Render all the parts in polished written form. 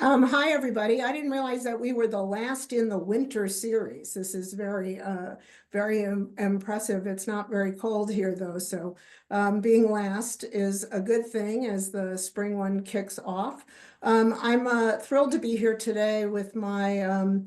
Hi, everybody. I didn't realize that we were the last in the winter series. This is very impressive. It's not very cold here, though, so being last is a good thing as the spring one kicks off. I'm thrilled to be here today with my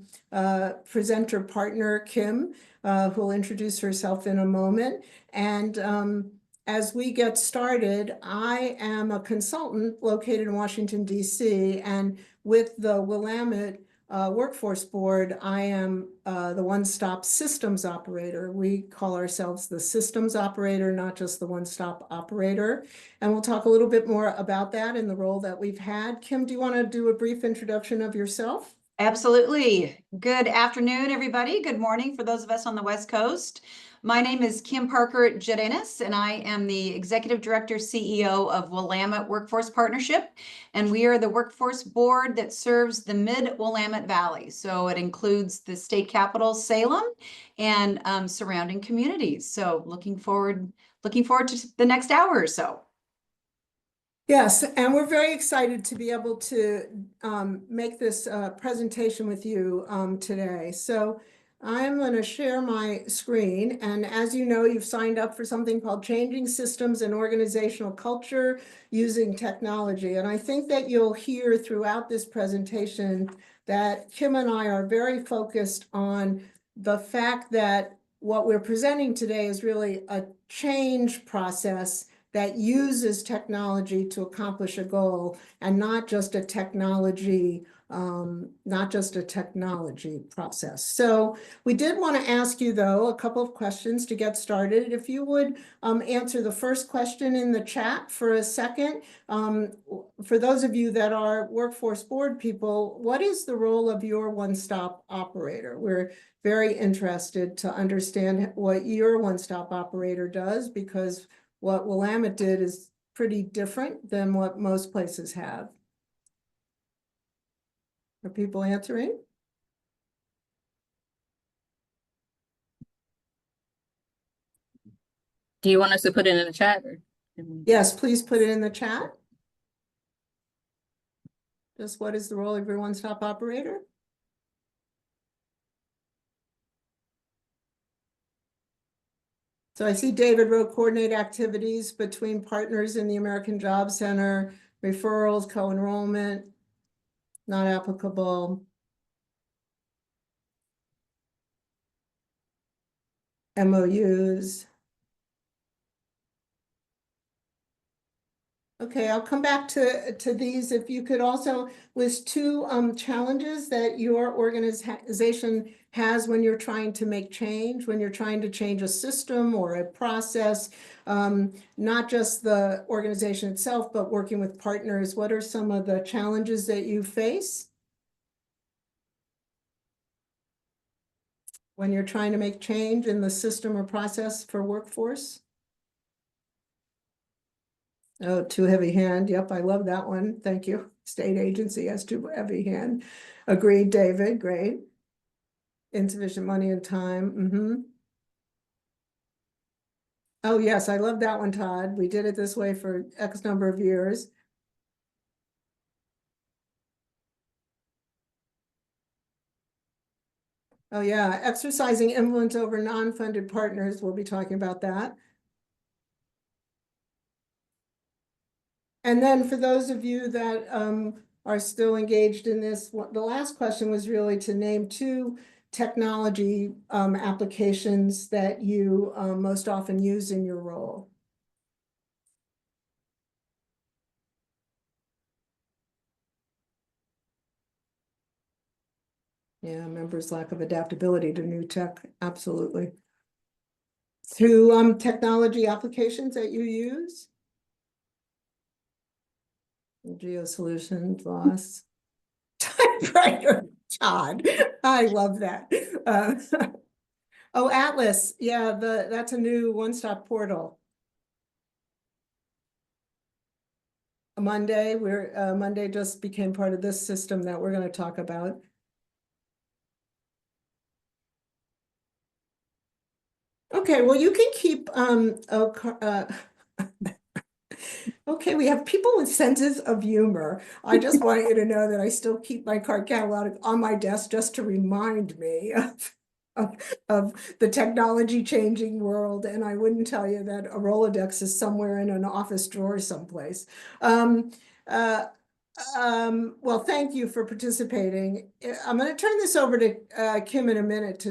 presenter partner, Kim, who will introduce herself in a moment. And as we get started, I am a consultant located in Washington, D.C., and with the Willamette Workforce Board, I am the one-stop systems operator. We call ourselves the systems operator, not just the one-stop operator. And we'll talk a little bit more about that and the role that we've had. Kim, do you want to do a brief introduction of yourself? Absolutely. Good afternoon, everybody. Good morning for those of us on the West Coast. My name is Kim Parker Jadenis, and I am the Executive Director, CEO of Willamette Workforce Partnership. And we are the workforce board that serves the mid-Willamette Valley. So it includes the state capital, Salem, and surrounding communities. So looking forward to the next hour or so. Yes, and we're very excited to be able to make this presentation with you today. So I'm going to share my screen. And as you know, you've signed up for something called Changing Systems and Organizational Culture Using Technology. And I think that you'll hear throughout this presentation that Kim and I are very focused on the fact that what we're presenting today is really a change process that uses technology to accomplish a goal and not just a technology process. So we did want to ask you, though, a couple of questions to get started. If you would answer the first question in the chat for a second. For those of you that are workforce board people, what is the role of your one-stop operator? We're very interested to understand what your one-stop operator does, because what Willamette did is pretty different than what most places have. Are people answering? Do you want us to put it in the chat? Yes, please put it in the chat. Just what is the role of your one-stop operator? So I see David wrote coordinate activities between partners in the American Job Center, referrals, co-enrollment, not applicable. MOUs. Okay, I'll come back to these. If you could also list two challenges that your organization has when you're trying to make change, when you're trying to change a system or a process, not just the organization itself, but working with partners. What are some of the challenges that you face when you're trying to make change in the system or process for workforce? Oh, too heavy hand. Yep, I love that one. Thank you. State agency has too heavy hand. Agreed, David. Great. Insufficient money and time. Oh, yes, I love that one, Todd. We did it this way for X number of years. Oh, yeah, exercising influence over non-funded partners. We'll be talking about that. And then for those of you that are still engaged in this, the last question was really to name two technology applications that you most often use in your role. Yeah, members' lack of adaptability to new tech, absolutely. Through technology applications that you use? Geo Solutions, Voss. Typewriter, Todd. I love that. Oh, Atlas. Yeah, that's a new one-stop portal. Monday, Monday just became part of this system that we're going to talk about. Okay, well, you can keep Okay, we have people with senses of humor. I just want you to know that I still keep my card catalog on my desk just to remind me of the technology changing world. And I wouldn't tell you that a Rolodex is somewhere in an office drawer someplace. Um, uh, well, thank you for participating. I'm going to turn this over to Kim in a minute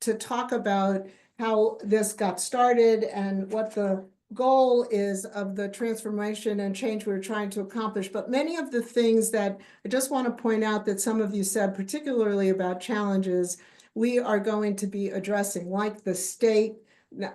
to talk about how this got started and what the goal is of the transformation and change we're trying to accomplish. But many of the things that I just want to point out that some of you said, particularly about challenges, we are going to be addressing, like the state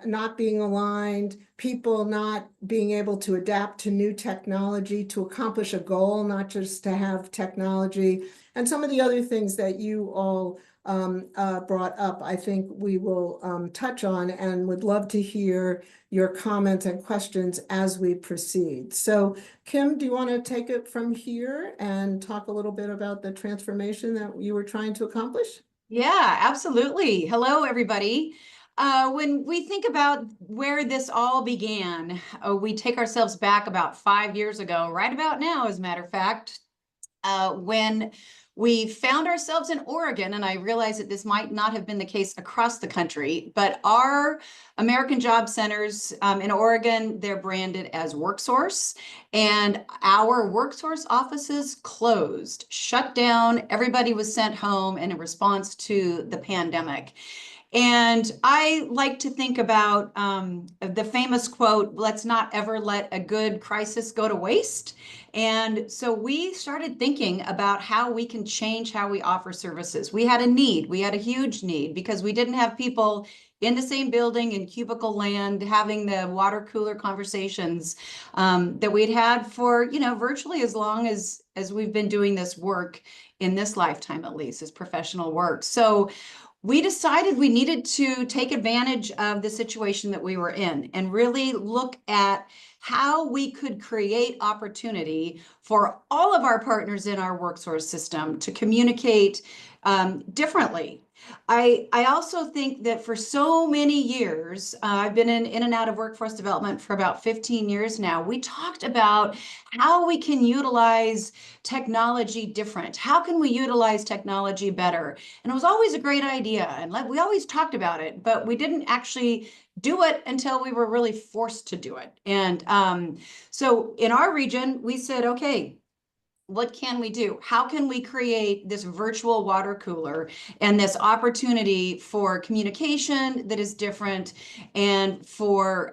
not being aligned, people not being able to adapt to new technology to accomplish a goal, not just to have technology, and some of the other things that you all brought up, I think we will touch on, and would love to hear your comments and questions as we proceed. So Kim, do you want to take it from here and talk a little bit about the transformation that you were trying to accomplish? Yeah, absolutely. Hello, everybody. When we think about where this all began, we take ourselves back about 5 years ago, right about now, as a matter of fact, when we found ourselves in Oregon, and I realize that this might not have been the case across the country, but our American Job Centers in Oregon, they're branded as WorkSource, and our WorkSource offices closed, shut down. Everybody was sent home in response to the pandemic. And I like to think about the famous quote, let's not ever let a good crisis go to waste. And so we started thinking about how we can change how we offer services. We had a need, we had a huge need, because we didn't have people in the same building in cubicle land having the water cooler conversations that we'd had for, virtually as long as we've been doing this work in this lifetime, at least, as professional work. So we decided we needed to take advantage of the situation that we were in and really look at how we could create opportunity for all of our partners in our WorkSource system to communicate differently. I also think that for so many years, I've been in and out of workforce development for about 15 years now, we talked about how we can utilize technology different. How can we utilize technology better? And it was always a great idea, and we always talked about it, but we didn't actually do it until we were really forced to do it. And so in our region, we said, okay, what can we do? How can we create this virtual water cooler and this opportunity for communication that is different, and for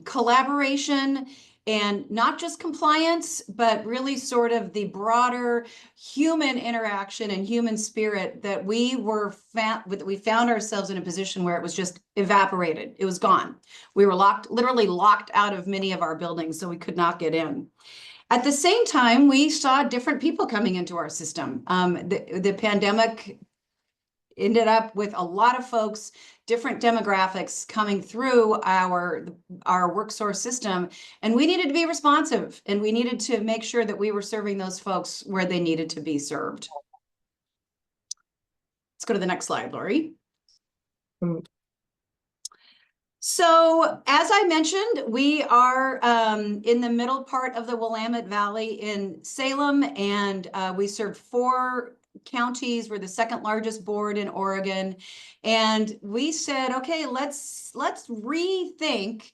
collaboration, and not just compliance, but really sort of the broader human interaction and human spirit that we found ourselves in a position where it was just evaporated. It was gone. We were literally locked out of many of our buildings, so we could not get in. At the same time, we saw different people coming into our system. The pandemic ended up with a lot of folks, different demographics coming through our WorkSource system, and we needed to be responsive, and we needed to make sure that we were serving those folks where they needed to be served. Let's go to the next slide, Lori. So as I mentioned, we are in the middle part of the Willamette Valley in Salem, and we serve 4 counties. We're the second largest board in Oregon. And we said, okay, let's rethink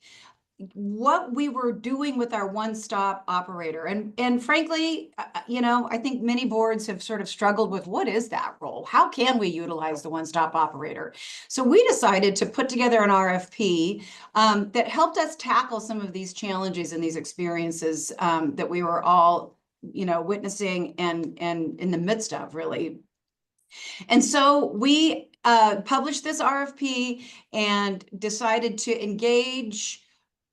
what we were doing with our one-stop operator. And frankly, I think many boards have sort of struggled with, what is that role? How can we utilize the one-stop operator? So we decided to put together an RFP that helped us tackle some of these challenges and these experiences that we were all, witnessing and in the midst of, really. And so we published this RFP and decided to engage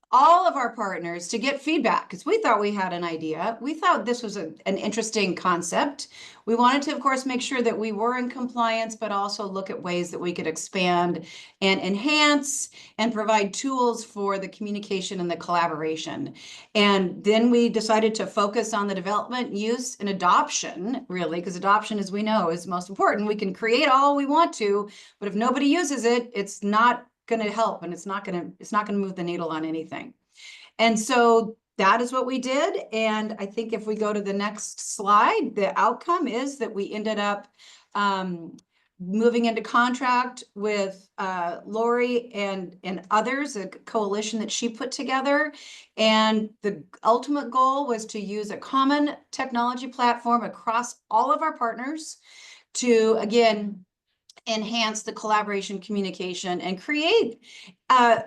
all of our partners to get feedback, because we thought we had an idea. We thought this was an interesting concept. We wanted to, of course, make sure that we were in compliance, but also look at ways that we could expand and enhance and provide tools for the communication and the collaboration. And then we decided to focus on the development, use, and adoption, really, because adoption, as we know, is most important. We can create all we want to, but if nobody uses it, it's not going to help, and it's not going to move the needle on anything. And so that is what we did. And I think if we go to the next slide, the outcome is that we ended up moving into contract with Lori and others, a coalition that she put together. And the ultimate goal was to use a common technology platform across all of our partners to, again, enhance the collaboration, communication, and create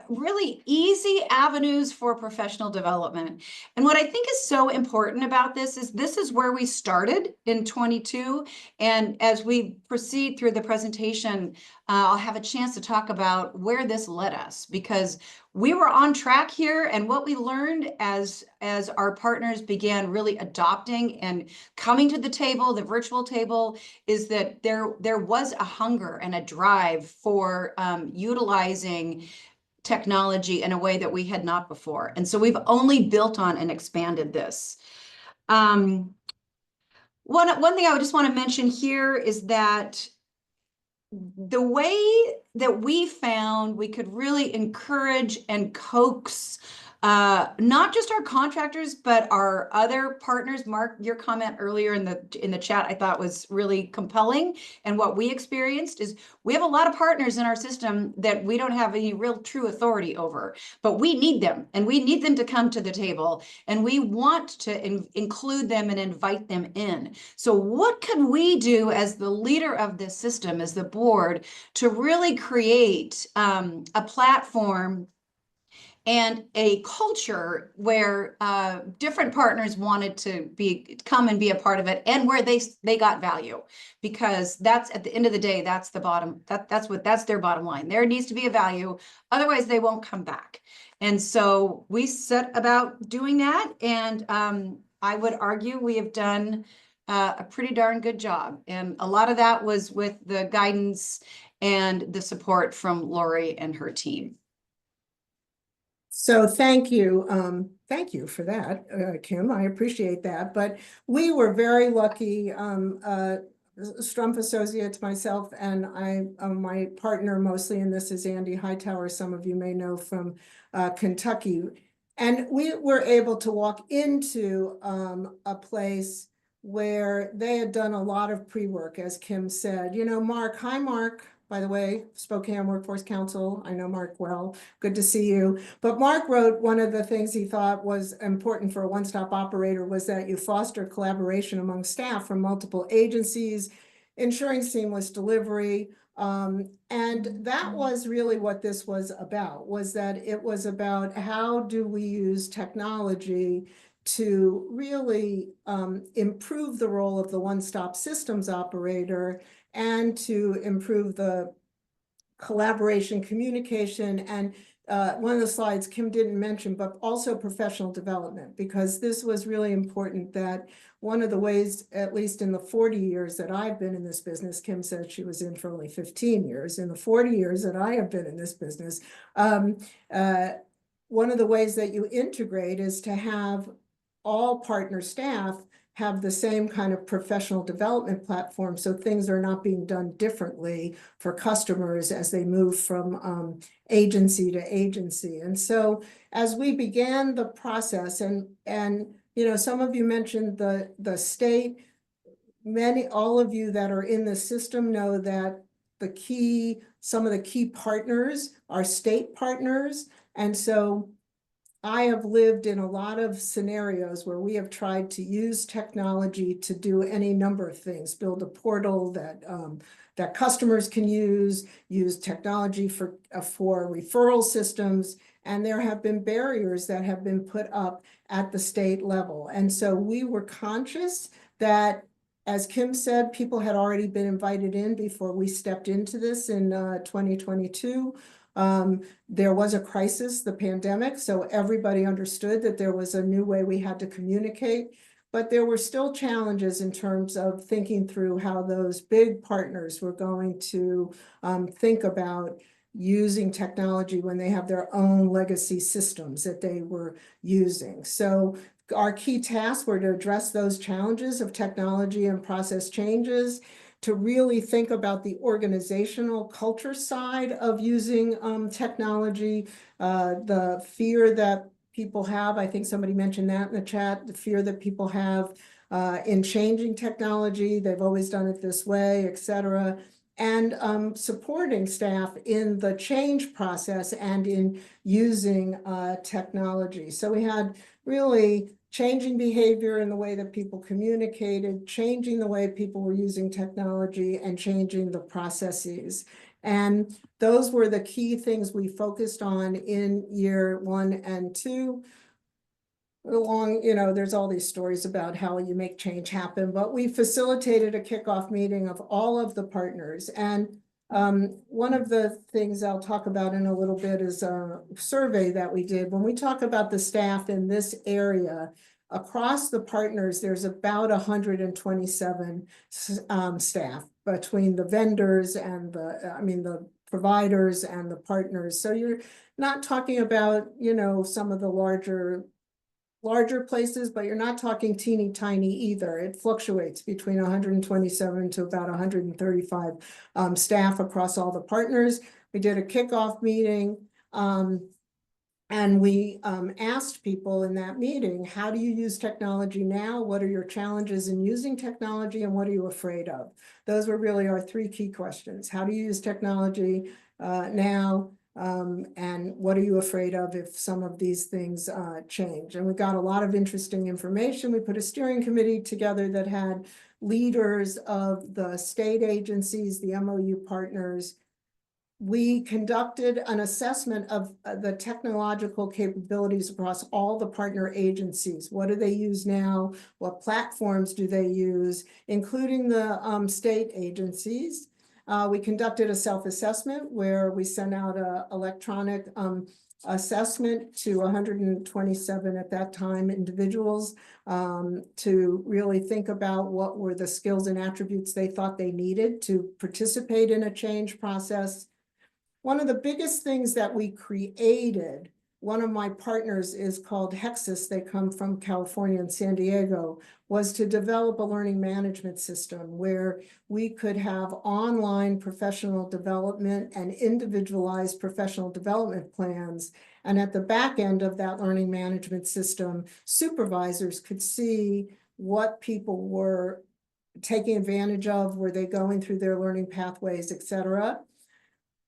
really easy avenues for professional development. And what I think is so important about this is where we started in 22. And as we proceed through the presentation, I'll have a chance to talk about where this led us, because we were on track here. And what we learned as our partners began really adopting and coming to the table, the virtual table, is that there was a hunger and a drive for utilizing technology in a way that we had not before. And so we've only built on and expanded this. One thing I would just want to mention here is that the way that we found we could really encourage and coax not just our contractors, but our other partners. Mark, your comment earlier in the chat, I thought was really compelling. And what we experienced is we have a lot of partners in our system that we don't have any real true authority over, but we need them, and we need them to come to the table, and we want to include them and invite them in. So what can we do as the leader of this system, as the board, to really create a platform and a culture where different partners wanted to come and be a part of it, and where they got value, because that's, at the end of the day, that's the bottom, that's their bottom line. There needs to be a value, otherwise they won't come back. And so we set about doing that, and I would argue we have done a pretty darn good job. And a lot of that was with the guidance and the support from Lori and her team. So thank you. Thank you for that, Kim. I appreciate that. But we were very lucky. Strumpf Associates, myself, and my partner mostly in this is Andy Hightower. Some of you may know from Kentucky. And we were able to walk into a place where they had done a lot of pre-work, as Kim said. You know, Mark, hi, Mark. By the way, Spokane Workforce Council. I know Mark well. Good to see you. But Mark wrote one of the things he thought was important for a one-stop operator was that you foster collaboration among staff from multiple agencies, ensuring seamless delivery. And that was really what this was about, was that it was about how do we use technology to really improve the role of the one-stop systems operator, and to improve the collaboration, communication, and one of the slides Kim didn't mention, but also professional development, because this was really important. That one of the ways, at least in the 40 years that I've been in this business, Kim said she was in for only 15 years. In the 40 years that I have been in this business, one of the ways that you integrate is to have all partner staff have the same kind of professional development platform, so things are not being done differently for customers as they move from agency to agency. And so as we began the process, and you know, some of you mentioned the state, all of you that are in the system know that some of the key partners are state partners. And so I have lived in a lot of scenarios where we have tried to use technology to do any number of things, build a portal that customers can use technology for referral systems. And there have been barriers that have been put up at the state level. And so we were conscious that, as Kim said, people had already been invited in before we stepped into this in 2022. There was a crisis, the pandemic, so everybody understood that there was a new way we had to communicate, but there were still challenges in terms of thinking through how those big partners were going to think about using technology when they have their own legacy systems that they were using. So our key tasks were to address those challenges of technology and process changes, to really think about the organizational culture side of using technology, the fear that people have, I think somebody mentioned that in the chat, the fear that people have in changing technology. They've always done it this way, et cetera. And supporting staff in the change process and in using technology. So we had really changing behavior in the way that people communicated, changing the way people were using technology, and changing the processes. And those were the key things we focused on in year 1 and 2. Along, there's all these stories about how you make change happen, but we facilitated a kickoff meeting of all of the partners. And one of the things I'll talk about in a little bit is a survey that we did. When we talk about the staff in this area, across the partners, there's about 127 staff between the vendors and the providers and the partners. So you're not talking about, some of the larger places, but you're not talking teeny tiny either. It fluctuates between 127 to about 135 staff across all the partners. We did a kickoff meeting, and we asked people in that meeting, how do you use technology now? What are your challenges in using technology, and what are you afraid of? Those were really our 3 key questions. How do you use technology now? And what are you afraid of if some of these things change? And we got a lot of interesting information. We put a steering committee together that had leaders of the state agencies, the MOU partners. We conducted an assessment of the technological capabilities across all the partner agencies. What do they use now? What platforms do they use, including the state agencies? We conducted a self-assessment where we sent out an electronic assessment to 127 at that time individuals to really think about what were the skills and attributes they thought they needed to participate in a change process. One of the biggest things that we created, one of my partners is called Hexus, they come from California and San Diego, was to develop a learning management system where we could have online professional development and individualized professional development plans. And at the back end of that learning management system, supervisors could see what people were taking advantage of, were they going through their learning pathways, et cetera.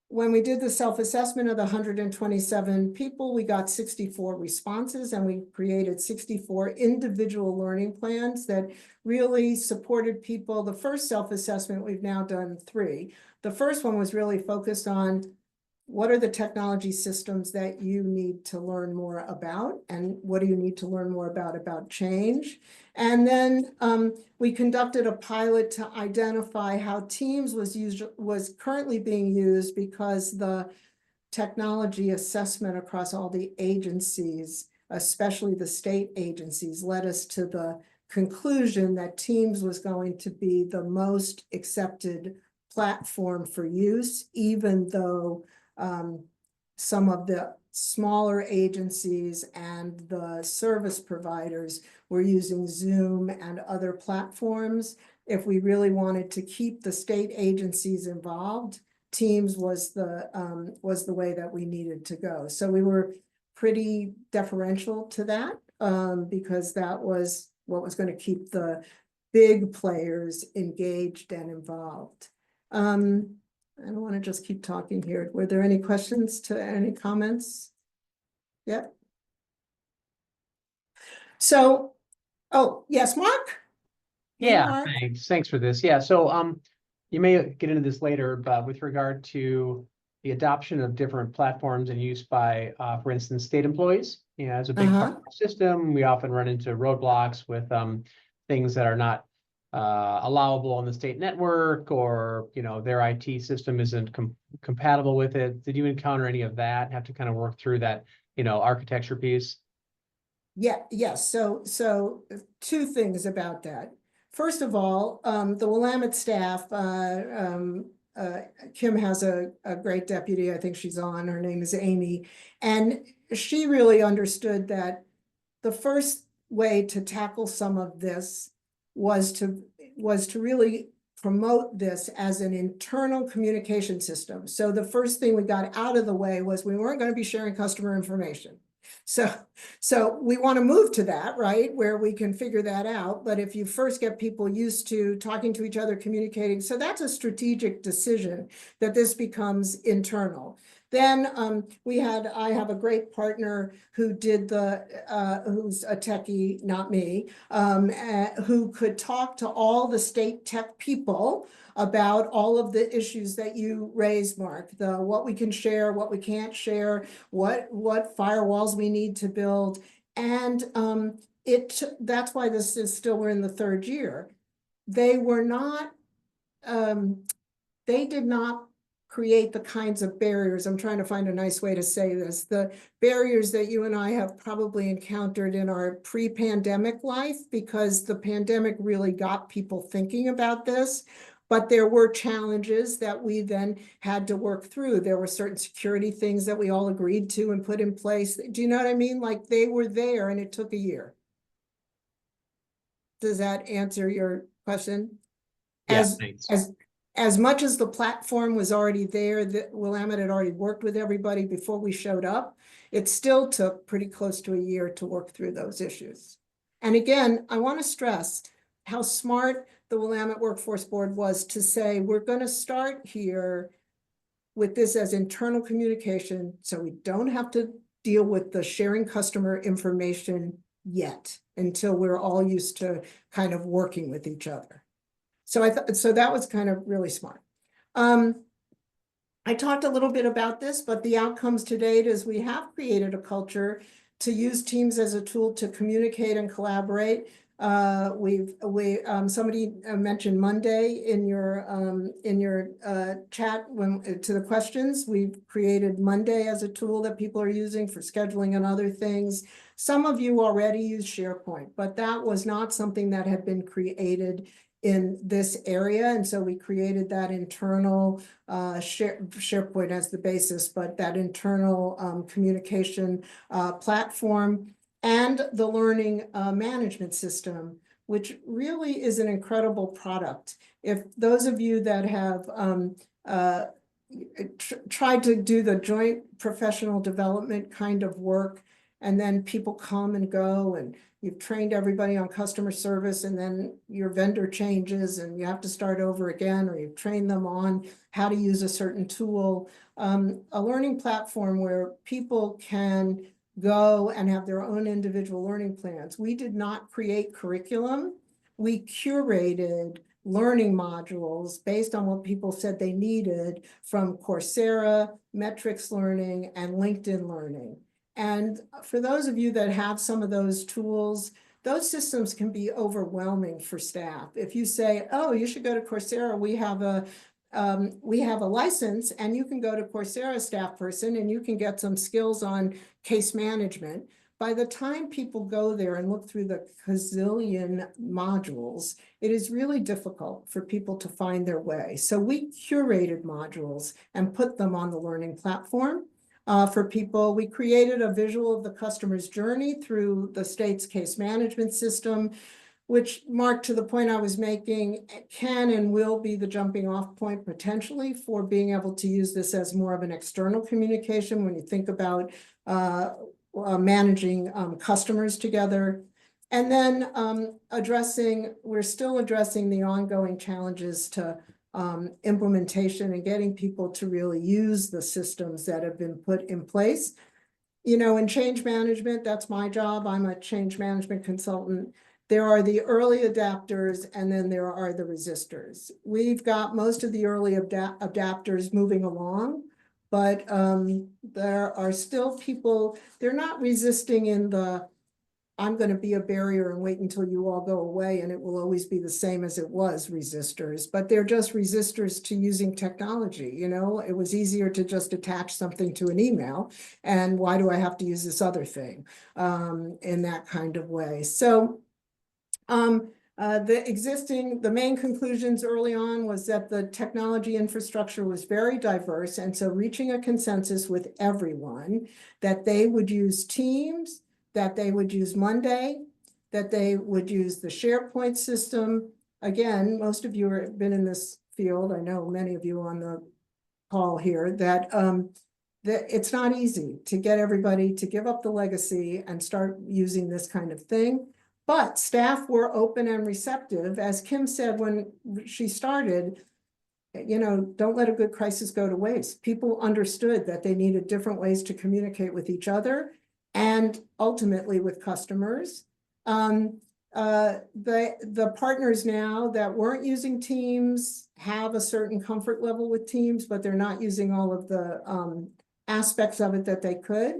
When we did the self-assessment of the 127 people, we got 64 responses, and we created 64 individual learning plans that really supported people. The first self-assessment, we've now done 3. The first one was really focused on what are the technology systems that you need to learn more about, and what do you need to learn more about change? And then we conducted a pilot to identify how Teams was currently being used, because the technology assessment across all the agencies, especially the state agencies, led us to the conclusion that Teams was going to be the most accepted platform for use, even though some of the smaller agencies and the service providers were using Zoom and other platforms. If we really wanted to keep the state agencies involved, Teams was the way that we needed to go. So we were pretty deferential to that because that was what was going to keep the big players engaged and involved. I don't want to just keep talking here. Were there any questions to any comments? Yeah. So, oh, yes, Mark? Hey, Yeah, Mark. thanks for this. Yeah, so you may get into this later, but with regard to the adoption of different platforms and use by, for instance, state employees, as a big part of our system, we often run into roadblocks with things that are not allowable on the state network, or their IT system isn't compatible with it. Did you encounter any of that? Have to kind of work through that, architecture piece? Yes. So 2 things about that. First of all, the Willamette staff, Kim has a great deputy. I think she's on. Her name is Amy, and she really understood that the first way to tackle some of this was to really promote this as an internal communication system. So the first thing we got out of the way was we weren't going to be sharing customer information. So we want to move to that, right, where we can figure that out. But if you first get people used to talking to each other, communicating, so that's a strategic decision that this becomes internal. Then I have a great partner who did who's a techie, not me, who could talk to all the state tech people about all of the issues that you raised, Mark, what we can share, what we can't share, what firewalls we need to build. And that's why this is still, we're in the third year. They were not, they did not create the kinds of barriers. I'm trying to find a nice way to say this. The barriers that you and I have probably encountered in our pre-pandemic life, because the pandemic really got people thinking about this. But there were challenges that we then had to work through. There were certain security things that we all agreed to and put in place. Do you know what I mean? Like, they were there and it took a year. Does that answer your question? Yeah, thanks. As much as the platform was already there, that Willamette had already worked with everybody before we showed up, it still took pretty close to a year to work through those issues. And again, I want to stress how smart the Willamette Workforce Board was to say, we're going to start here with this as internal communication, so we don't have to deal with the sharing customer information yet, until we're all used to kind of working with each other. So so that was kind of really smart. I talked a little bit about this, but the outcomes to date is we have created a culture to use Teams as a tool to communicate and collaborate. Somebody mentioned Monday in your chat to the questions. We've created Monday as a tool that people are using for scheduling and other things. Some of you already use SharePoint, but that was not something that had been created in this area. And so we created that internal SharePoint as the basis, but that internal communication platform, and the learning management system, which really is an incredible product. If those of you that have tried to do the joint professional development kind of work, and then people come and go, and you've trained everybody on customer service, and then your vendor changes and you have to start over again, or you've trained them on how to use a certain tool, a learning platform where people can go and have their own individual learning plans. We did not create curriculum. We curated learning modules based on what people said they needed from Coursera, Metrics Learning, and LinkedIn Learning. And for those of you that have some of those tools, those systems can be overwhelming for staff. If you say, oh, you should go to Coursera, we have a license, and you can go to Coursera, staff person, and you can get some skills on case management. By the time people go there and look through the gazillion modules, it is really difficult for people to find their way. So we curated modules and put them on the learning platform. For people, we created a visual of the customer's journey through the state's case management system, which, Mark, to the point I was making, can and will be the jumping off point potentially for being able to use this as more of an external communication when you think about managing customers together. And then we're still addressing the ongoing challenges to implementation and getting people to really use the systems that have been put in place. You know, in change management, that's my job. I'm a change management consultant. There are the early adapters, and then there are the resistors. We've got most of the early adapters moving along, but there are still people, they're not resisting in the, I'm going to be a barrier and wait until you all go away and it will always be the same as it was resistors, but they're just resistors to using technology. You know, it was easier to just attach something to an email, and why do I have to use this other thing in that kind of way? So the main conclusions early on was that the technology infrastructure was very diverse, and so reaching a consensus with everyone that they would use Teams, that they would use Monday, that they would use the SharePoint system. Again, most of you have been in this field. I know many of you on the call here that it's not easy to get everybody to give up the legacy and start using this kind of thing. But staff were open and receptive. As Kim said when she started, you know, don't let a good crisis go to waste. People understood that they needed different ways to communicate with each other and ultimately with customers. The partners now that weren't using Teams have a certain comfort level with Teams, but they're not using all of the aspects of it that they could.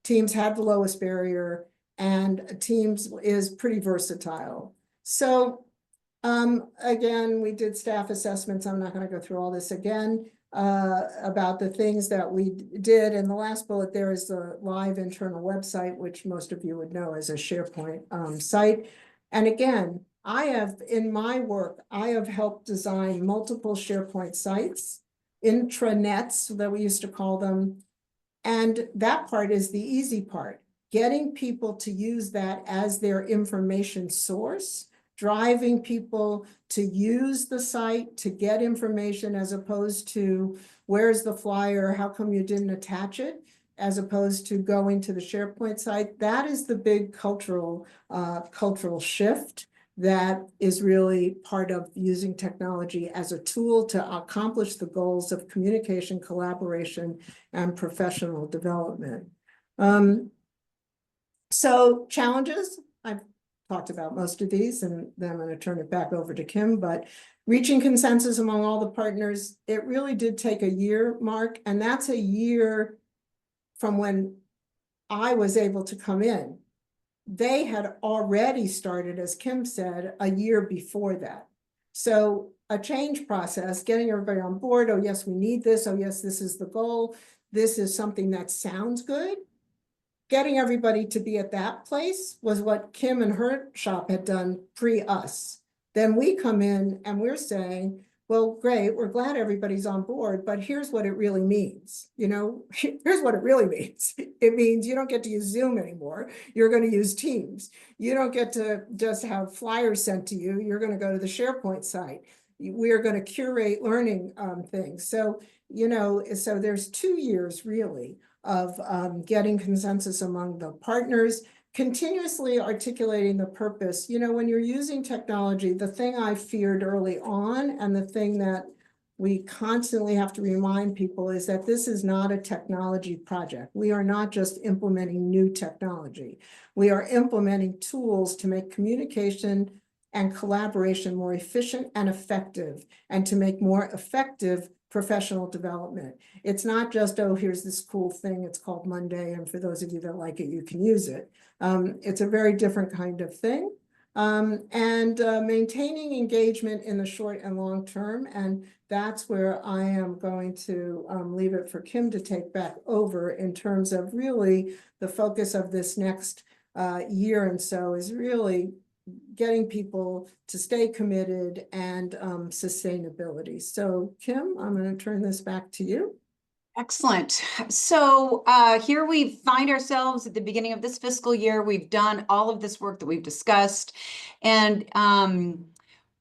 Teams had the lowest barrier, and Teams is pretty versatile. So again, we did staff assessments. I'm not going to go through all this again about the things that we did. And the last bullet there is the live internal website, which most of you would know as a SharePoint site. And again, in my work, I have helped design multiple SharePoint sites, intranets that we used to call them. And that part is the easy part, getting people to use that as their information source, driving people to use the site to get information as opposed to where's the flyer, how come you didn't attach it, as opposed to going to the SharePoint site. That is the big cultural shift that is really part of using technology as a tool to accomplish the goals of communication, collaboration, and professional development. So challenges, I've talked about most of these, and then I'm going to turn it back over to Kim, but reaching consensus among all the partners, it really did take a year, Mark, and that's a year from when I was able to come in. They had already started, as Kim said, a year before that. So a change process, getting everybody on board. Oh, yes, we need this. Oh, yes, this is the goal. This is something that sounds good. Getting everybody to be at that place was what Kim and her shop had done pre-us. Then we come in and we're saying, well, great, we're glad everybody's on board, but here's what it really means. You know, here's what it really means. It means you don't get to use Zoom anymore. You're going to use Teams. You don't get to just have flyers sent to you. You're going to go to the SharePoint site. We are going to curate learning things. So, you know, so there's 2 years really of getting consensus among the partners, continuously articulating the purpose. You know, when you're using technology, the thing I feared early on and the thing that we constantly have to remind people is that this is not a technology project. We are not just implementing new technology. We are implementing tools to make communication and collaboration more efficient and effective, and to make more effective professional development. It's not just, oh, here's this cool thing, it's called Monday, and for those of you that like it, you can use it. It's a very different kind of thing. Maintaining engagement in the short and long term, and that's where I am going to leave it for Kim to take back over in terms of really the focus of this next year and so is really getting people to stay committed and sustainability. So Kim, I'm going to turn this back to you. Excellent. So here we find ourselves at the beginning of this fiscal year. We've done all of this work that we've discussed, and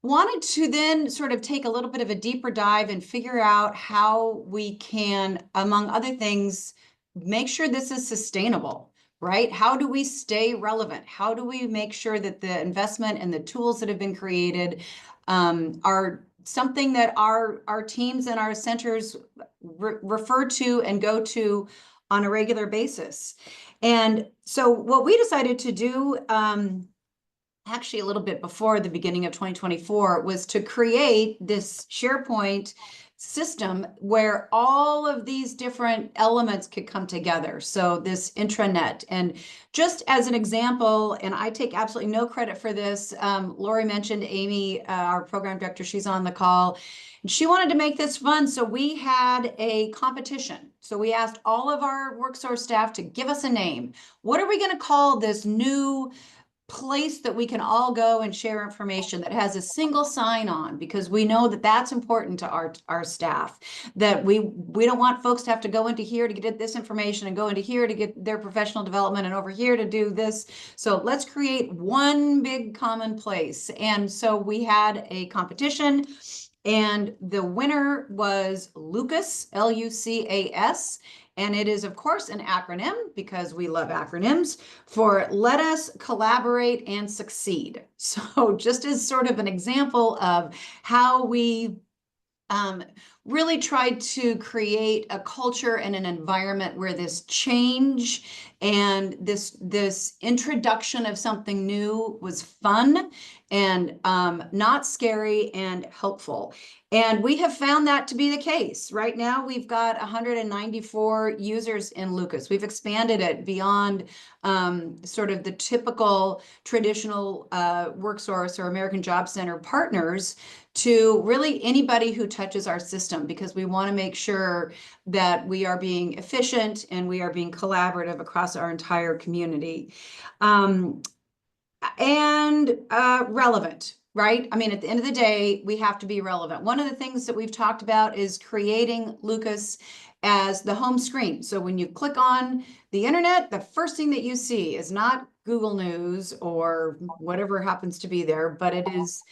wanted to then sort of take a little bit of a deeper dive and figure out how we can, among other things, make sure this is sustainable. Right? How do we stay relevant? How do we make sure that the investment and the tools that have been created are something that our teams and our centers refer to and go to on a regular basis? And so what we decided to do, actually a little bit before the beginning of 2024, was to create this SharePoint system where all of these different elements could come together. So this intranet, and just as an example, and I take absolutely no credit for this, Lori mentioned Amy, our program director, she's on the call, and she wanted to make this fun. So we had a competition. So we asked all of our WorkSource staff to give us a name. What are we going to call this new place that we can all go and share information that has a single sign-on, because we know that that's important to our staff, that we don't want folks to have to go into here to get this information and go into here to get their professional development and over here to do this. So let's create one big common place. And so we had a competition. And the winner was Lucas, Lucas. And it is, of course, an acronym, because we love acronyms, for Let Us Collaborate and Succeed. So just as sort of an example of how we really tried to create a culture and an environment where this change and this introduction of something new was fun and not scary and helpful. And we have found that to be the case. Right now, we've got 194 users in Lucas. We've expanded it beyond sort of the typical traditional WorkSource or American Job Center partners to really anybody who touches our system, because we want to make sure that we are being efficient and we are being collaborative across our entire community. And relevant, right? I mean, at the end of the day, we have to be relevant. One of the things that we've talked about is creating Lucas as the home screen. So when you click on the internet, the first thing that you see is not Google News or whatever happens to be there, but it is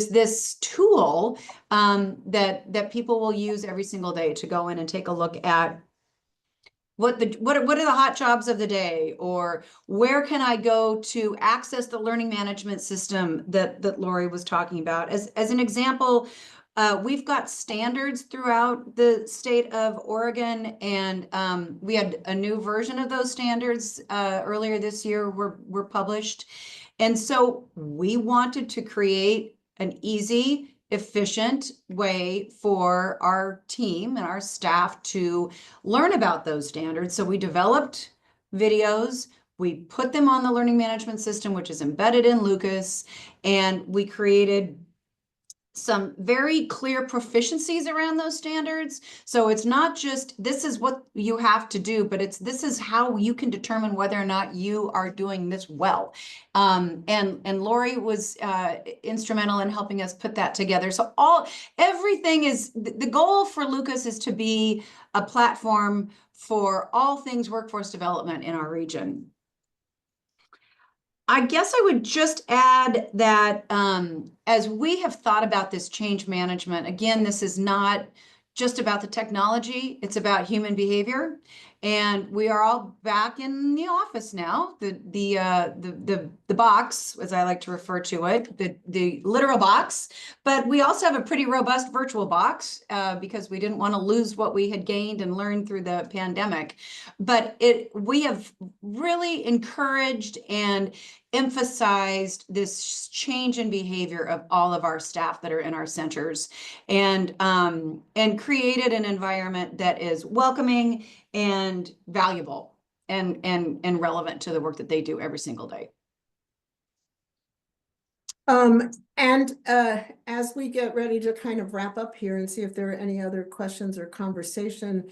this tool that people will use every single day to go in and take a look at what are the hot jobs of the day, or where can I go to access the learning management system that Lori was talking about. As an example, we've got standards throughout the state of Oregon, and we had a new version of those standards earlier this year were published. And so we wanted to create an easy, efficient way for our team and our staff to learn about those standards. So we developed videos, we put them on the learning management system, which is embedded in Lucas, and we created some very clear proficiencies around those standards. So it's not just this is what you have to do, but this is how you can determine whether or not you are doing this well. And Lori was instrumental in helping us put that together. So everything is, the goal for Lucas is to be a platform for all things workforce development in our region. I guess I would just add that as we have thought about this change management, again, this is not just about the technology, it's about human behavior. And we are all back in the office now, the box, as I like to refer to it, the literal box. But we also have a pretty robust virtual box because we didn't want to lose what we had gained and learned through the pandemic. But we have really encouraged and emphasized this change in behavior of all of our staff that are in our centers, and created an environment that is welcoming and valuable and relevant to the work that they do every single day. And as we get ready to kind of wrap up here and see if there are any other questions or conversation,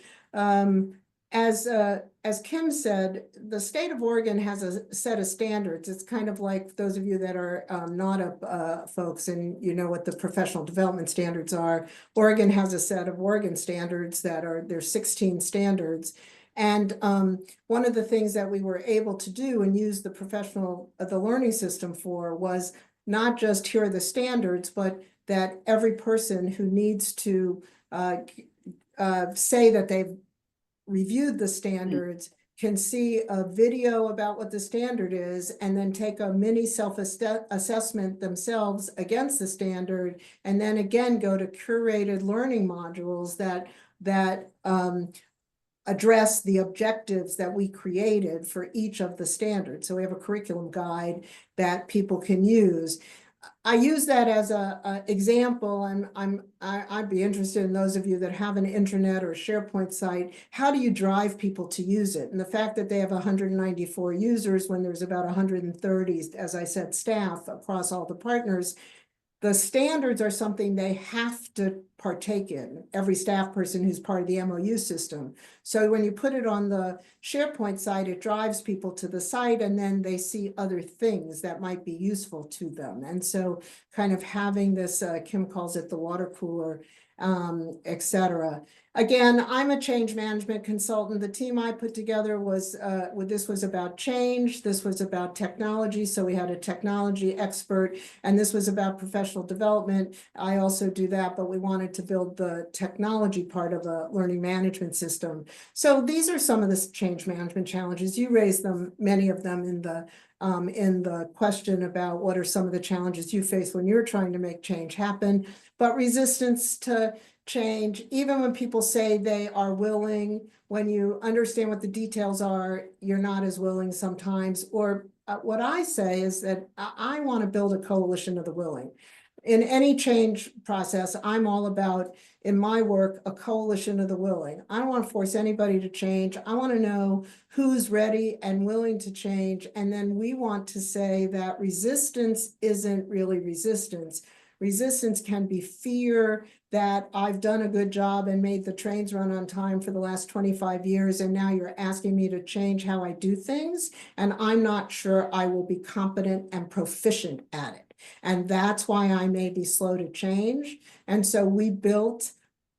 as Kim said, the state of Oregon has a set of standards. It's kind of like those of you that are NAWDA folks and you know what the professional development standards are. Oregon has a set of Oregon standards there's 16 standards. And one of the things that we were able to do and use the learning system for was not just here are the standards, but that every person who needs to say that they've reviewed the standards can see a video about what the standard is and then take a mini self-assessment themselves against the standard, and then again go to curated learning modules that address the objectives that we created for each of the standards. So we have a curriculum guide that people can use. I use that as a example, and I'd be interested in those of you that have an intranet or SharePoint site. How do you drive people to use it? And the fact that they have 194 users when there's about 130, as I said, staff across all the partners, the standards are something they have to partake in, every staff person who's part of the MOU system. So when you put it on the SharePoint site, it drives people to the site and then they see other things that might be useful to them. And so kind of having this, Kim calls it the water cooler et cetera. Again, I'm a change management consultant. The team I put together was, this was about change. This was about technology. So we had a technology expert, and this was about professional development. I also do that, but we wanted to build the technology part of a learning management system. So these are some of the change management challenges. You raised them, many of them in the question about what are some of the challenges you face when you're trying to make change happen. But resistance to change, even when people say they are willing, when you understand what the details are, you're not as willing sometimes. Or what I say is that I want to build a coalition of the willing. In any change process, I'm all about, in my work, a coalition of the willing. I don't want to force anybody to change. I want to know who's ready and willing to change. And then we want to say that resistance isn't really resistance. Resistance can be fear that I've done a good job and made the trains run on time for the last 25 years, and now you're asking me to change how I do things, and I'm not sure I will be competent and proficient at it. And that's why I may be slow to change. And so we built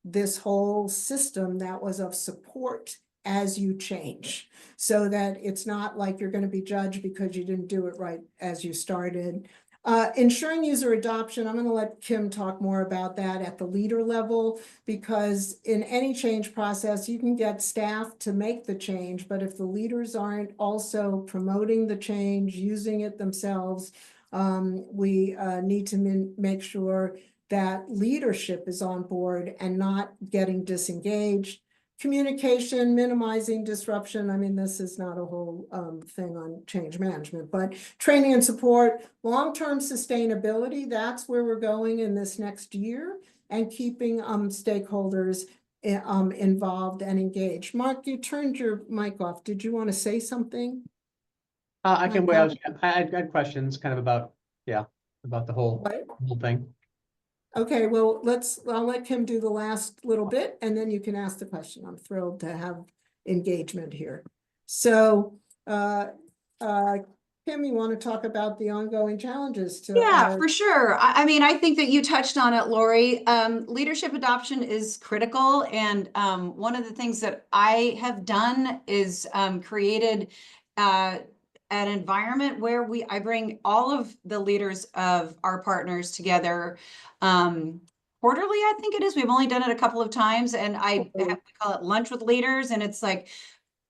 this whole system that was of support as you change, so that it's not like you're going to be judged because you didn't do it right as you started. Ensuring user adoption, I'm going to let Kim talk more about that at the leader level, because in any change process, you can get staff to make the change, but if the leaders aren't also promoting the change, using it themselves, we need to make sure that leadership is on board and not getting disengaged. Communication, minimizing disruption. I mean, this is not a whole thing on change management, but training and support, long-term sustainability, that's where we're going in this next year, and keeping stakeholders involved and engaged. Mark, you turned your mic off. Did you want to say something? I can wait. I had questions kind of about, about the whole thing. Okay, well, I'll let Kim do the last little bit, and then you can ask the question. I'm thrilled to have engagement here. So, Kim, you want to talk about the ongoing challenges to Yeah, for sure. I mean, I think that you touched on it, Lori. Leadership adoption is critical. And one of the things that I have done is created an environment where I bring all of the leaders of our partners together quarterly, I think it is. We've only done it a couple of times, and we call it lunch with leaders. And it's like,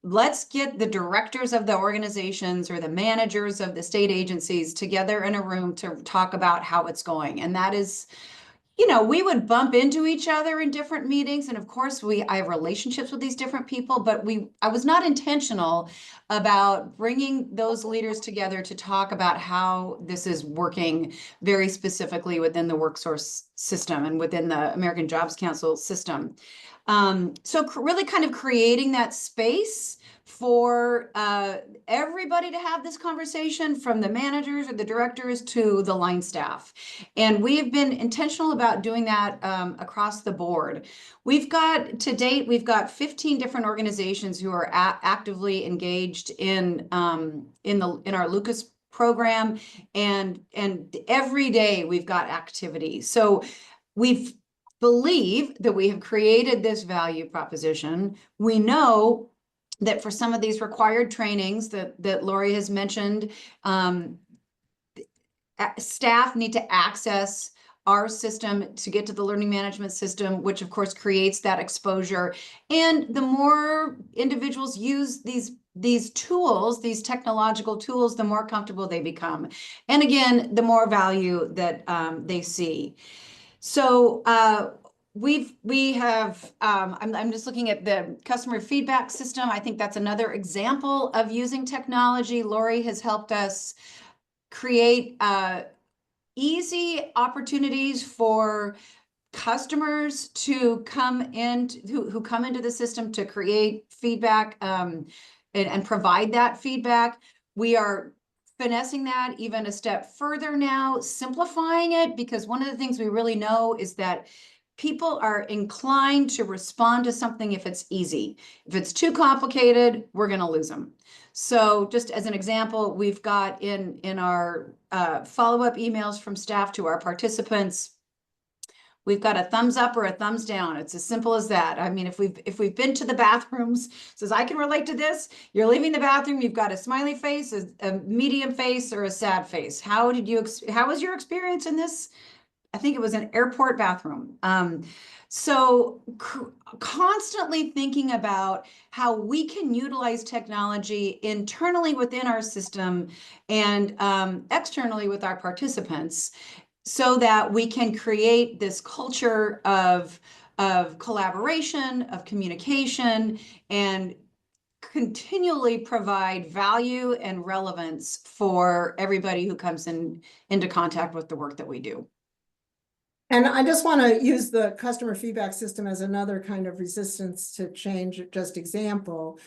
let's get the directors of the organizations or the managers of the state agencies together in a room to talk about how it's going. And that is, you know, we would bump into each other in different meetings. And of course, I have relationships with these different people, but I was not intentional about bringing those leaders together to talk about how this is working very specifically within the WorkSource system and within the American Jobs Council system. So really kind of creating that space for everybody to have this conversation, from the managers or the directors to the line staff. And we've been intentional about doing that across the board. To date, we've got 15 different organizations who are actively engaged in our Lucas program, and every day we've got activity. So we believe that we have created this value proposition. We know that for some of these required trainings that Lori has mentioned, staff need to access our system to get to the learning management system, which of course creates that exposure. And the more individuals use these tools, these technological tools, the more comfortable they become. And again, the more value that they see. So we have, I'm just looking at the customer feedback system. I think that's another example of using technology. Lori has helped us create easy opportunities for customers to come in, who come into the system to create feedback and provide that feedback. We are finessing that even a step further now, simplifying it, because one of the things we really know is that people are inclined to respond to something if it's easy. If it's too complicated, we're going to lose them. So just as an example, we've got in our follow-up emails from staff to our participants, we've got a thumbs up or a thumbs down. It's as simple as that. I mean, if we've been to the bathrooms, says I can relate to this. You're leaving the bathroom, you've got a smiley face, a medium face, or a sad face. How was your experience in this? I think it was an airport bathroom. So constantly thinking about how we can utilize technology internally within our system and externally with our participants, so that we can create this culture of collaboration, of communication, and continually provide value and relevance for everybody who comes into contact with the work that we do. And I just want to use the customer feedback system as another kind of resistance to change, just example,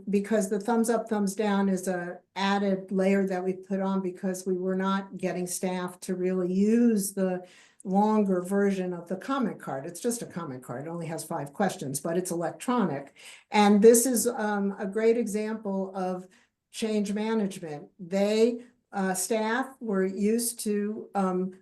because the thumbs up, thumbs down is a added layer that we put on because we were not getting staff to really use the longer version of the comment card. It's just a comment card. It only has 5 questions, but it's electronic. And this is a great example of change management. Staff were used to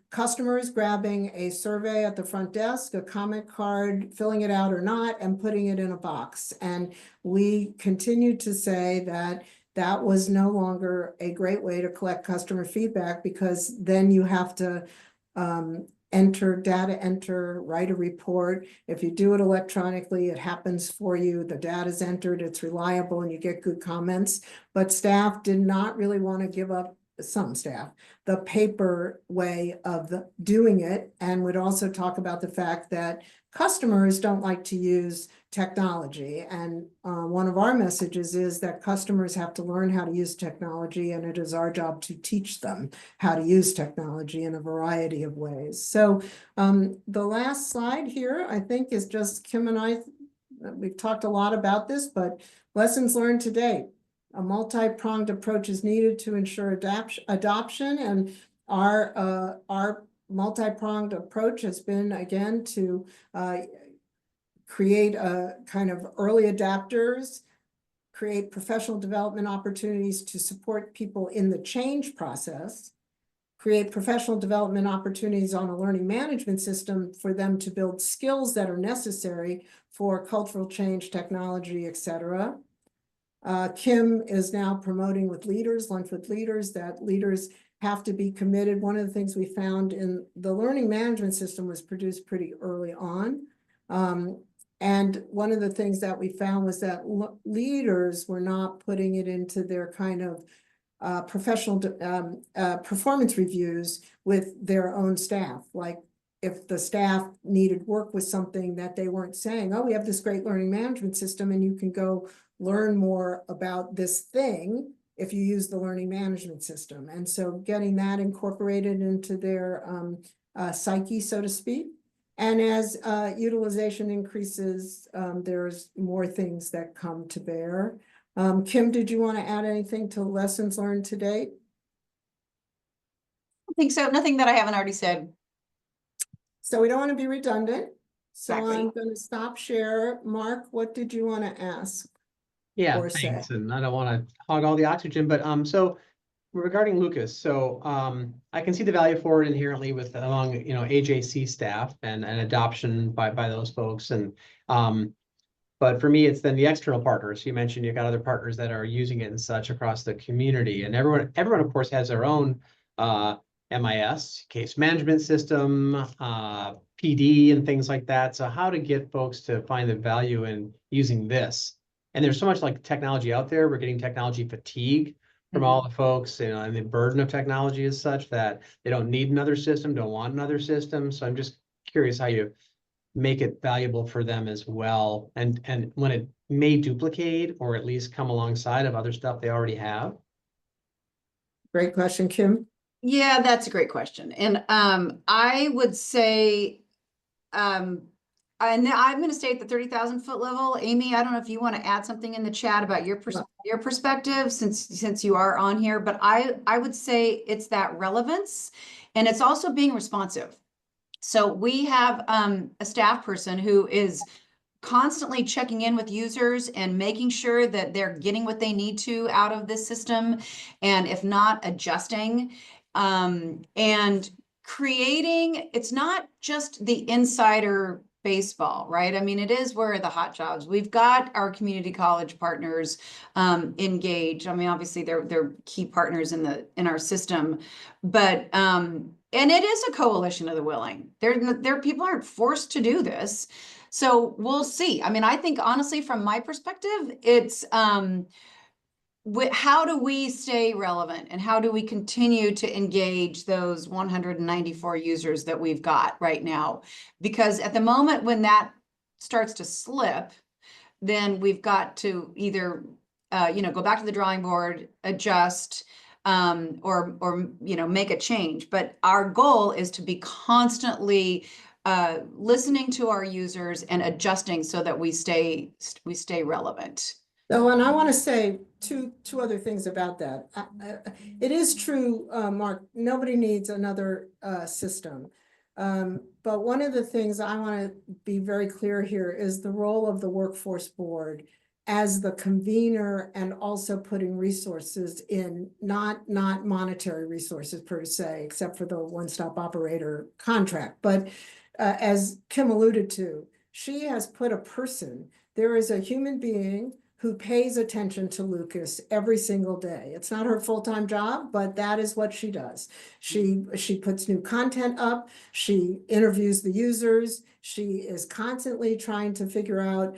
customers grabbing a survey at the front desk, a comment card, filling it out or not, and putting it in a box. And we continued to say that that was no longer a great way to collect customer feedback, because then you have to enter, write a report. If you do it electronically, it happens for you. The data is entered, it's reliable, and you get good comments. But staff did not really want to give up, some staff, the paper way of doing it, and would also talk about the fact that customers don't like to use technology. And one of our messages is that customers have to learn how to use technology, and it is our job to teach them how to use technology in a variety of ways. So the last slide here, I think, is just Kim and I, we've talked a lot about this, but lessons learned to date. A multi-pronged approach is needed to ensure adoption, and our multi-pronged approach has been, again, to create a kind of early adapters, create professional development opportunities to support people in the change process, create professional development opportunities on a learning management system for them to build skills that are necessary for cultural change, technology, etc. Kim is now promoting with leaders, lunch with leaders, that leaders have to be committed. One of the things we found in the learning management system was produced pretty early on. And one of the things that we found was that leaders were not putting it into their kind of professional performance reviews with their own staff. Like if the staff needed work with something, that they weren't saying, oh, we have this great learning management system and you can go learn more about this thing if you use the learning management system. And so getting that incorporated into their psyche, so to speak. And as utilization increases, there's more things that come to bear. Kim, did you want to add anything to lessons learned to date? I think so. Nothing that I haven't already said. So we don't want to be redundant. So Exactly. I'm going to stop share. Mark, what did you want to ask? Yeah, Or say. thanks. And I don't want to hog all the oxygen, but so regarding Lucas, so I can see the value for it inherently with among AJC staff and adoption by those folks. And but for me, it's then the external partners. You mentioned you've got other partners that are using it and such across the community, and everyone of course has their own MIS, case management system, PD, and things like that. So how to get folks to find the value in using this? And there's so much like technology out there. We're getting technology fatigue from all the folks, and the burden of technology is such that they don't need another system, don't want another system. So I'm just curious how you make it valuable for them as well. And when it may duplicate or at least come alongside of other stuff they already have. Great question, Kim. Yeah, that's a great question. And I would say, and I'm going to stay at the 30,000 foot level. Amy, I don't know if you want to add something in the chat about your perspective since you are on here, but I would say it's that relevance, and it's also being responsive. So we have a staff person who is constantly checking in with users and making sure that they're getting what they need to out of this system, and if not, adjusting, and creating, it's not just the insider baseball, right? I mean, it is where the hot jobs. We've got our community college partners engaged. I mean, obviously they're key partners in our system, but and it is a coalition of the willing. There people aren't forced to do this. So we'll see. I mean, I think honestly, from my perspective, it's how do we stay relevant and how do we continue to engage those 194 users that we've got right now? Because at the moment when that starts to slip, then we've got to either go back to the drawing board, adjust, or make a change. But our goal is to be constantly listening to our users and adjusting so that we stay relevant. So, and I want to say two other things about that. It is true, Mark, nobody needs another system. But one of the things I want to be very clear here is the role of the workforce board as the convener and also putting resources in, not monetary resources per se, except for the one-stop operator contract. But as Kim alluded to, she has put a person, there is a human being who pays attention to Lucas every single day. It's not her full-time job, but that is what she does. She puts new content up, she interviews the users, she is constantly trying to figure out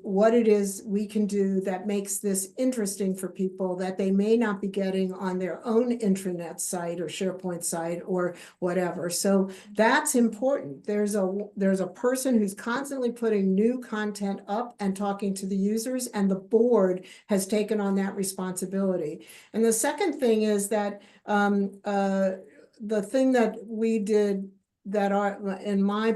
what it is we can do that makes this interesting for people that they may not be getting on their own intranet site or SharePoint site or whatever. So that's important. There's a person who's constantly putting new content up and talking to the users, and the board has taken on that responsibility. And the second thing is that the thing that we did that are in my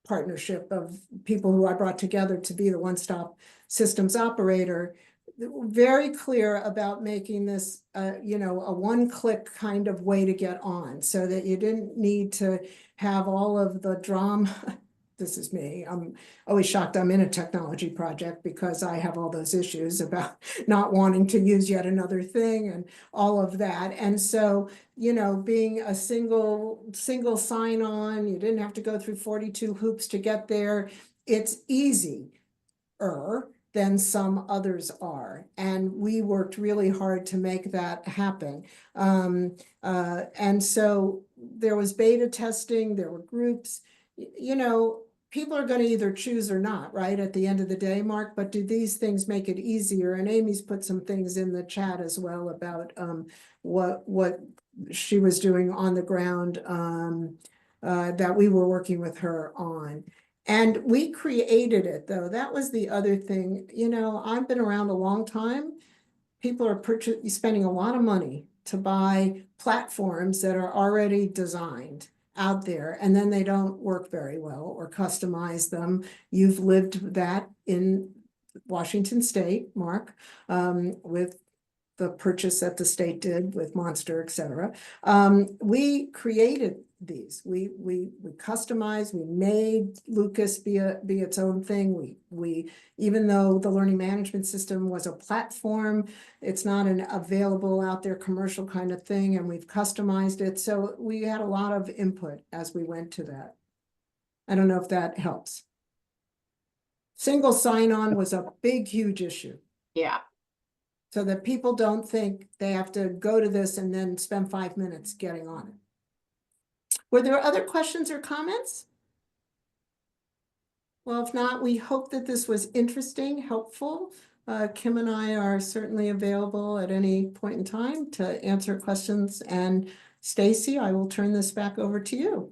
partnership of people who I brought together to be the one-stop systems operator, very clear about making this, a one-click kind of way to get on, so that you didn't need to have all of the drama. This is me. I'm always shocked I'm in a technology project because I have all those issues about not wanting to use yet another thing and all of that. And so, being a single sign-on, you didn't have to go through 42 hoops to get there. It's easier than some others are. And we worked really hard to make that happen. And so there was beta testing, there were groups, people are going to either choose or not, right? At the end of the day, Mark, but do these things make it easier? And Amy's put some things in the chat as well about what she was doing on the ground that we were working with her on. And we created it, though. That was the other thing. I've been around a long time. People are spending a lot of money to buy platforms that are already designed out there, and then they don't work very well or customize them. You've lived that in Washington State, Mark, with the purchase that the state did with Monster, et cetera. We created these. We customized. We made Lucas be its own thing. We even though the learning management system was a platform, it's not an available out there commercial kind of thing, and we've customized it. So we had a lot of input as we went to that. I don't know if that helps. Single sign-on was a big, huge issue. Yeah. So that people don't think they have to go to this and then spend 5 minutes getting on it. Were there other questions or comments? Well, if not, we hope that this was interesting, helpful. Kim and I are certainly available at any point in time to answer questions. And Stacy, I will turn this back over to you.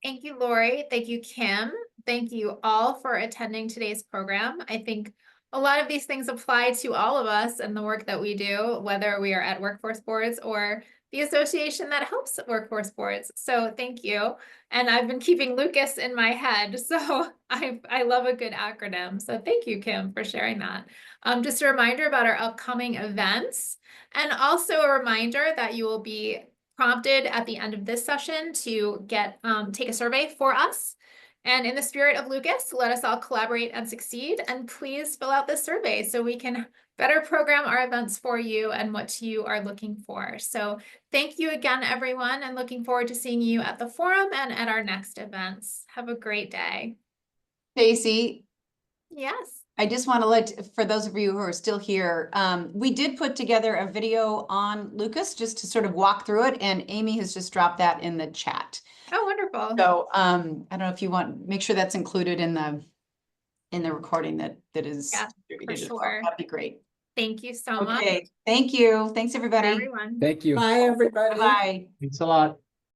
Thank you, Lori. Thank you, Kim. Thank you all for attending today's program. I think a lot of these things apply to all of us and the work that we do, whether we are at workforce boards or the association that helps workforce boards. So thank you. And I've been keeping Lucas in my head, so I love a good acronym. So thank you, Kim, for sharing that. Just a reminder about our upcoming events, and also a reminder that you will be prompted at the end of this session to take a survey for us. And in the spirit of Lucas, let us all collaborate and succeed. And please fill out this survey so we can better program our events for you and what you are looking for. So thank you again, everyone, and looking forward to seeing you at the forum and at our next events. Have a great day. Stacy, Yes. I just want to let, for those of you who are still here, we did put together a video on Lucas just to sort of walk through it, and Amy has just dropped that in the chat. Oh, wonderful. So I don't know if you want, make sure that's included in the recording that is Yeah, distributed as well. sure. That'd be great. Thank you so much, Okay, thank you. Thanks, everybody. everyone. Thank you. Bye, everybody. Bye. Thanks a lot.